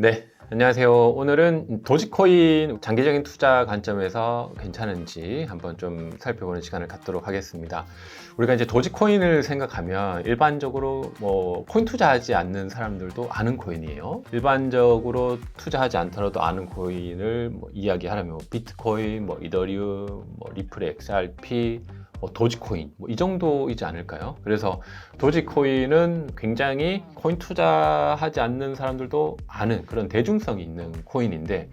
네, 안녕하세요. 오늘은 도지코인 장기적인 투자 관점에서 괜찮은지 한번 좀 살펴보는 시간을 갖도록 하겠습니다. 우리가 이제 도지코인을 생각하면 일반적으로 코인 투자하지 않는 사람들도 아는 코인이에요. 일반적으로 투자하지 않더라도 아는 코인을 이야기하려면 비트코인, 이더리움, 리플 XRP, 도지코인 이 정도이지 않을까요? 그래서 도지코인은 굉장히 코인 투자하지 않는 사람들도 아는 그런 대중성이 있는 코인인데,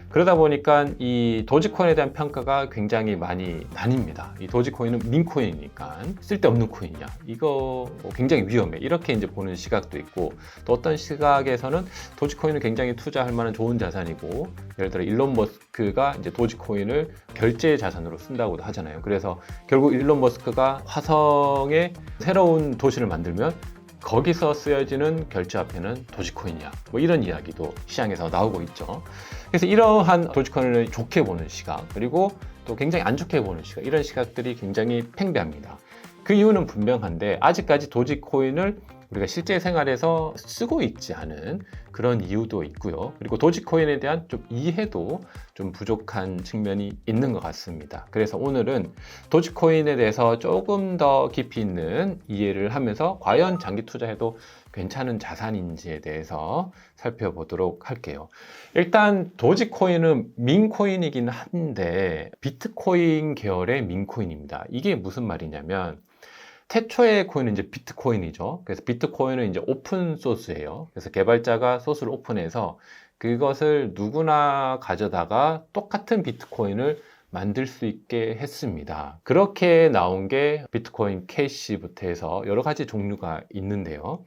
그러다 보니까 이 도지코인에 대한 평가가 굉장히 많이 나뉩니다. 이 도지코인은 민코인이니까 쓸데없는 코인이야, 이거 굉장히 위험해, 이렇게 이제 보는 시각도 있고, 또 어떤 시각에서는 도지코인은 굉장히 투자할 만한 좋은 자산이고, 예를 들어 일론 머스크가 이제 도지코인을 결제 자산으로 쓴다고도 하잖아요. 그래서 결국 일론 머스크가 화성에 새로운 도시를 만들면 거기서 쓰여지는 결제화폐는 도지코인이야, 이런 이야기도 시장에서 나오고 있죠. 그래서 이러한 도지코인을 좋게 보는 시각, 그리고 또 굉장히 안 좋게 보는 시각, 이런 시각들이 굉장히 팽배합니다. 그 이유는 분명한데, 아직까지 도지코인을 우리가 실제 생활에서 쓰고 있지 않은 그런 이유도 있고요. 그리고 도지코인에 대한 좀 이해도 좀 부족한 측면이 있는 것 같습니다. 그래서 오늘은 도지코인에 대해서 조금 더 깊이 있는 이해를 하면서 과연 장기 투자해도 괜찮은 자산인지에 대해서 살펴보도록 할게요. 일단 도지코인은 민코인이긴 한데 비트코인 계열의 민코인입니다. 이게 무슨 말이냐면, 태초의 코인은 이제 비트코인이죠. 그래서 비트코인은 이제 오픈 소스예요. 그래서 개발자가 소스를 오픈해서 그것을 누구나 가져다가 똑같은 비트코인을 만들 수 있게 했습니다. 그렇게 나온 게 비트코인 캐시부터 해서 여러 가지 종류가 있는데요.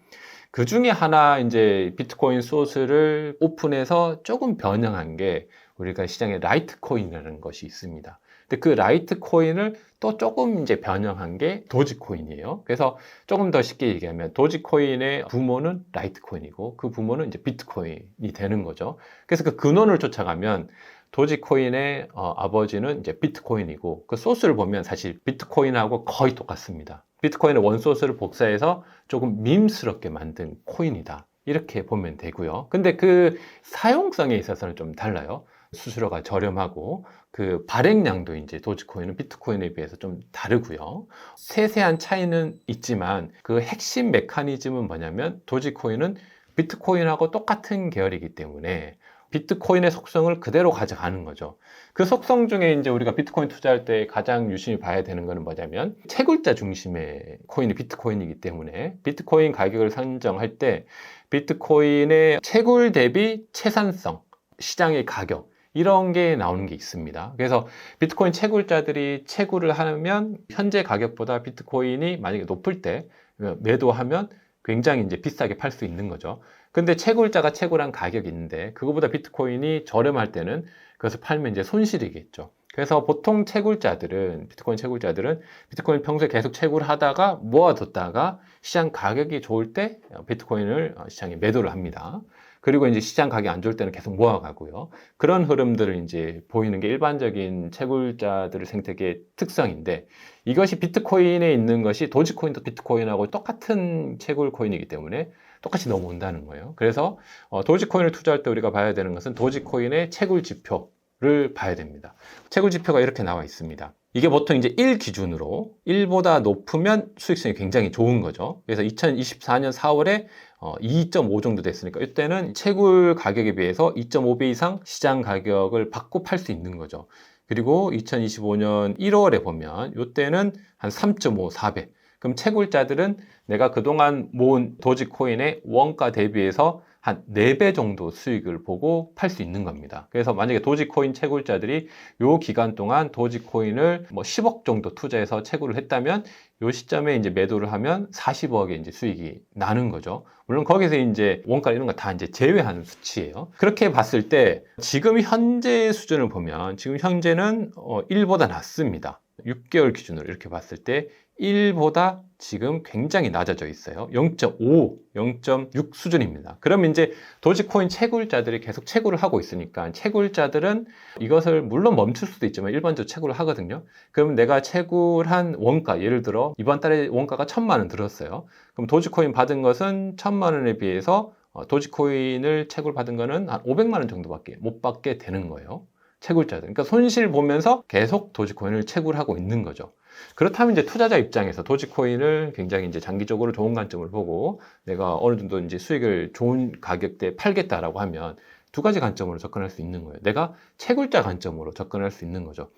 그 중에 하나 이제 비트코인 소스를 오픈해서 조금 변형한 게 우리가 시장에 라이트코인이라는 것이 있습니다. 근데 그 라이트코인을 또 조금 이제 변형한 게 도지코인이에요. 그래서 조금 더 쉽게 얘기하면 도지코인의 부모는 라이트코인이고 그 부모는 이제 비트코인이 되는 거죠. 그래서 그 근원을 쫓아가면 도지코인의 아버지는 이제 비트코인이고, 그 소스를 보면 사실 비트코인하고 거의 똑같습니다. 비트코인의 원소스를 복사해서 조금 밈스럽게 만든 코인이다, 이렇게 보면 되고요. 근데 그 사용성에 있어서는 좀 달라요. 수수료가 저렴하고 그 발행량도 이제 도지코인은 비트코인에 비해서 좀 다르고요. 세세한 차이는 있지만 그 핵심 메커니즘은 뭐냐면, 도지코인은 비트코인하고 똑같은 계열이기 때문에 비트코인의 속성을 그대로 가져가는 거죠. 그 속성 중에 이제 우리가 비트코인 투자할 때 가장 유심히 봐야 되는 거는 뭐냐면, 채굴자 중심의 코인이 비트코인이기 때문에 비트코인 가격을 산정할 때 비트코인의 채굴 대비 채산성, 시장의 가격, 이런 게 나오는 게 있습니다. 그래서 비트코인 채굴자들이 채굴을 하면 현재 가격보다 비트코인이 만약에 높을 때 매도하면 굉장히 이제 비싸게 팔 수 있는 거죠. 근데 채굴자가 채굴한 가격이 있는데 그거보다 비트코인이 저렴할 때는 그것을 팔면 이제 손실이겠죠. 그래서 보통 채굴자들은, 비트코인 채굴자들은 비트코인 평소에 계속 채굴하다가 모아뒀다가 시장 가격이 좋을 때 비트코인을 시장에 매도를 합니다. 그리고 이제 시장 가격이 안 좋을 때는 계속 모아가고요. 그런 흐름들을 이제 보이는 게 일반적인 채굴자들의 생태계의 특성인데, 이것이 비트코인에 있는 것이 도지코인도 비트코인하고 똑같은 채굴 코인이기 때문에 똑같이 넘어온다는 거예요. 그래서 도지코인을 투자할 때 우리가 봐야 되는 것은 도지코인의 채굴 지표를 봐야 됩니다. 채굴 지표가 이렇게 나와 있습니다. 이게 보통 이제 1 기준으로 1보다 높으면 수익성이 굉장히 좋은 거죠. 그래서 2024년 4월에 2.5 정도 됐으니까 이때는 채굴 가격에 비해서 2.5배 이상 시장 가격을 받고 팔 수 있는 거죠. 그리고 2025년 1월에 보면 이때는 한 3.5, 4배. 그럼 채굴자들은 내가 그동안 모은 도지코인의 원가 대비해서 한 4배 정도 수익을 보고 팔 수 있는 겁니다. 그래서 만약에 도지코인 채굴자들이 요 기간 동안 도지코인을 10억 정도 투자해서 채굴을 했다면 요 시점에 이제 매도를 하면 40억의 이제 수익이 나는 거죠. 물론 거기서 이제 원가 이런 거 다 이제 제외하는 수치예요. 그렇게 봤을 때 지금 현재 수준을 보면 지금 현재는 1보다 낮습니다. 6개월 기준으로 이렇게 봤을 때 1보다 지금 굉장히 낮아져 있어요. 0.5, 0.6 수준입니다. 그러면 이제 도지코인 채굴자들이 계속 채굴을 하고 있으니까 채굴자들은 이것을 물론 멈출 수도 있지만 일반적으로 채굴을 하거든요. 그럼 내가 채굴한 원가, 예를 들어 이번 달에 원가가 1,000만 원 들었어요. 그럼 도지코인 받은 것은 1,000만 원에 비해서 도지코인을 채굴 받은 거는 한 500만 원 정도밖에 못 받게 되는 거예요. 채굴자들. 그러니까 손실 보면서 계속 도지코인을 채굴하고 있는 거죠. 그렇다면 이제 투자자 입장에서 도지코인을 굉장히 이제 장기적으로 좋은 관점을 보고 내가 어느 정도 이제 수익을 좋은 가격대에 팔겠다라고 하면 두 가지 관점으로 접근할 수 있는 거예요. 내가 채굴자 관점으로 접근할 수 있는 거죠.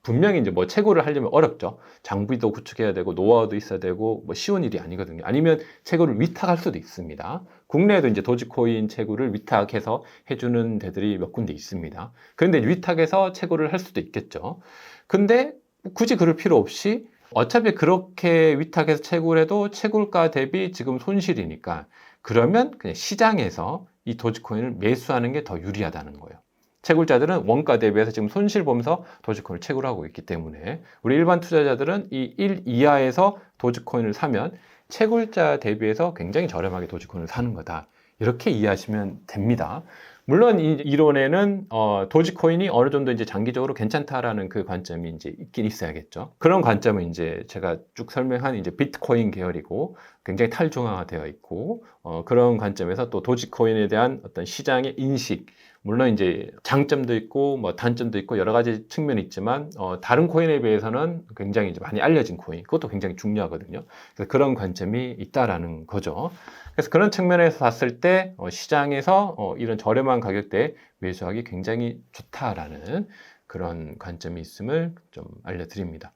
분명히 이제 뭐 채굴을 하려면 어렵죠. 장비도 구축해야 되고 노하우도 있어야 되고 뭐 쉬운 일이 아니거든요. 아니면 채굴을 위탁할 수도 있습니다. 국내에도 이제 도지코인 채굴을 위탁해서 해주는 데들이 몇 군데 있습니다. 그런데 위탁해서 채굴을 할 수도 있겠죠. 근데 굳이 그럴 필요 없이 어차피 그렇게 위탁해서 채굴해도 채굴가 대비 지금 손실이니까 그러면 그냥 시장에서 이 도지코인을 매수하는 게 더 유리하다는 거예요. 채굴자들은 원가 대비해서 지금 손실 보면서 도지코인을 채굴하고 있기 때문에 우리 일반 투자자들은 이 1 이하에서 도지코인을 사면 채굴자 대비해서 굉장히 저렴하게 도지코인을 사는 거다. 이렇게 이해하시면 됩니다. 물론 이 이론에는 도지코인이 어느 정도 이제 장기적으로 괜찮다라는 그 관점이 이제 있긴 있어야겠죠. 그런 관점은 이제 제가 쭉 설명한 이제 비트코인 계열이고 굉장히 탈중앙화되어 있고 그런 관점에서 또 도지코인에 대한 어떤 시장의 인식, 물론 이제 장점도 있고 뭐 단점도 있고 여러 가지 측면이 있지만 다른 코인에 비해서는 굉장히 이제 많이 알려진 코인, 그것도 굉장히 중요하거든요. 그래서 그런 관점이 있다라는 거죠. 그래서 그런 측면에서 봤을 때 시장에서 이런 저렴한 가격대에 매수하기 굉장히 좋다라는 그런 관점이 있음을 좀 알려드립니다.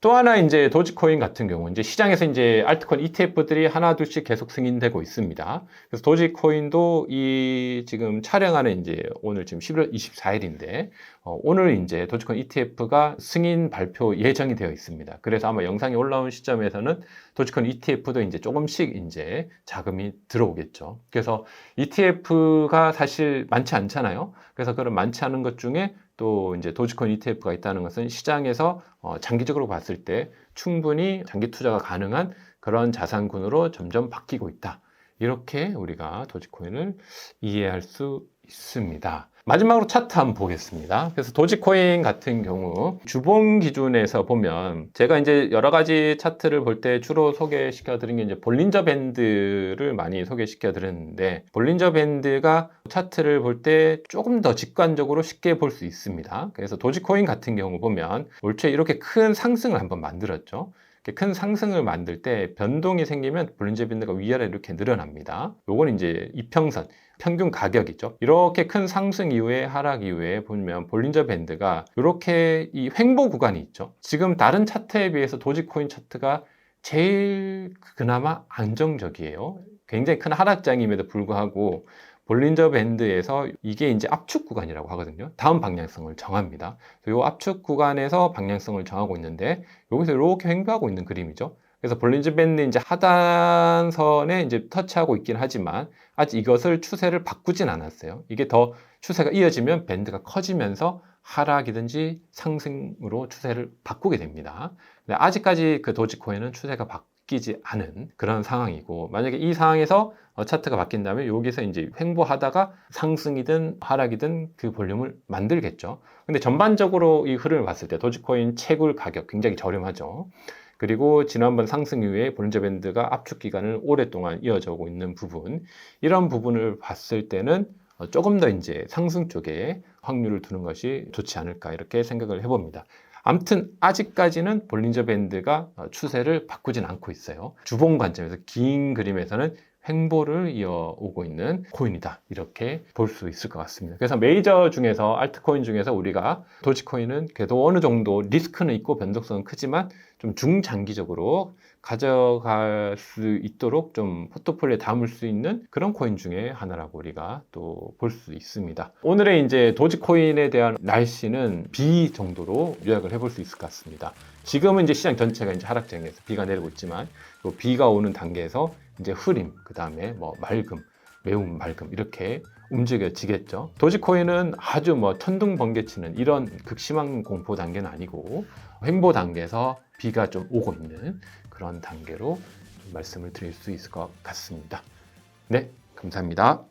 또 하나 이제 도지코인 같은 경우 이제 시장에서 이제 알트코인 ETF들이 하나 둘씩 계속 승인되고 있습니다. 그래서 도지코인도 이 지금 촬영하는 이제 오늘 지금 11월 24일인데 오늘 이제 도지코인 ETF가 승인 발표 예정이 되어 있습니다. 그래서 아마 영상이 올라온 시점에서는 도지코인 ETF도 이제 조금씩 이제 자금이 들어오겠죠. 그래서 ETF가 사실 많지 않잖아요. 그래서 그런 많지 않은 것 중에 또 이제 도지코인 ETF가 있다는 것은 시장에서 장기적으로 봤을 때 충분히 장기 투자가 가능한 그런 자산군으로 점점 바뀌고 있다. 이렇게 우리가 도지코인을 이해할 수 있습니다. 마지막으로 차트 한번 보겠습니다. 그래서 도지코인 같은 경우 주봉 기준에서 보면 제가 이제 여러 가지 차트를 볼 때 주로 소개시켜 드린 게 이제 볼린저 밴드를 많이 소개시켜 드렸는데 볼린저 밴드가 차트를 볼 때 조금 더 직관적으로 쉽게 볼 수 있습니다. 그래서 도지코인 같은 경우 보면 올 초에 이렇게 큰 상승을 한번 만들었죠. 큰 상승을 만들 때 변동이 생기면 볼린저 밴드가 위아래 이렇게 늘어납니다. 요건 이제 이평선, 평균 가격이죠. 이렇게 큰 상승 이후에 하락 이후에 보면 볼린저 밴드가 이렇게 이 횡보 구간이 있죠. 지금 다른 차트에 비해서 도지코인 차트가 제일 그나마 안정적이에요. 굉장히 큰 하락장임에도 불구하고 볼린저 밴드에서 이게 이제 압축 구간이라고 하거든요. 다음 방향성을 정합니다. 이 압축 구간에서 방향성을 정하고 있는데 여기서 이렇게 횡보하고 있는 그림이죠. 그래서 볼린저 밴드 이제 하단선에 이제 터치하고 있긴 하지만 아직 이것을 추세를 바꾸진 않았어요. 이게 더 추세가 이어지면 밴드가 커지면서 하락이든지 상승으로 추세를 바꾸게 됩니다. 근데 아직까지 그 도지코인은 추세가 바뀌지 않은 그런 상황이고 만약에 이 상황에서 차트가 바뀐다면 여기서 이제 횡보하다가 상승이든 하락이든 그 볼륨을 만들겠죠. 근데 전반적으로 이 흐름을 봤을 때 도지코인 채굴 가격 굉장히 저렴하죠. 그리고 지난번 상승 이후에 볼린저 밴드가 압축 기간을 오랫동안 이어져 오고 있는 부분, 이런 부분을 봤을 때는 조금 더 이제 상승 쪽에 확률을 두는 것이 좋지 않을까 이렇게 생각을 해봅니다. 아무튼 아직까지는 볼린저 밴드가 추세를 바꾸진 않고 있어요. 주봉 관점에서 긴 그림에서는 횡보를 이어오고 있는 코인이다 이렇게 볼 수 있을 것 같습니다. 그래서 메이저 중에서 알트코인 중에서 우리가 도지코인은 그래도 어느 정도 리스크는 있고 변동성은 크지만 좀 중장기적으로 가져갈 수 있도록 좀 포트폴리오에 담을 수 있는 그런 코인 중에 하나라고 우리가 또 볼 수 있습니다. 오늘의 이제 도지코인에 대한 날씨는 비 정도로 요약을 해볼 수 있을 것 같습니다. 지금은 이제 시장 전체가 이제 하락장에서 비가 내리고 있지만 비가 오는 단계에서 이제 흐림, 그 다음에 뭐 맑음, 매우 맑음 이렇게 움직여지겠죠. 도지코인은 아주 뭐 천둥번개치는 이런 극심한 공포 단계는 아니고 횡보 단계에서 비가 좀 오고 있는 그런 단계로 말씀을 드릴 수 있을 것 같습니다. 네, 감사합니다.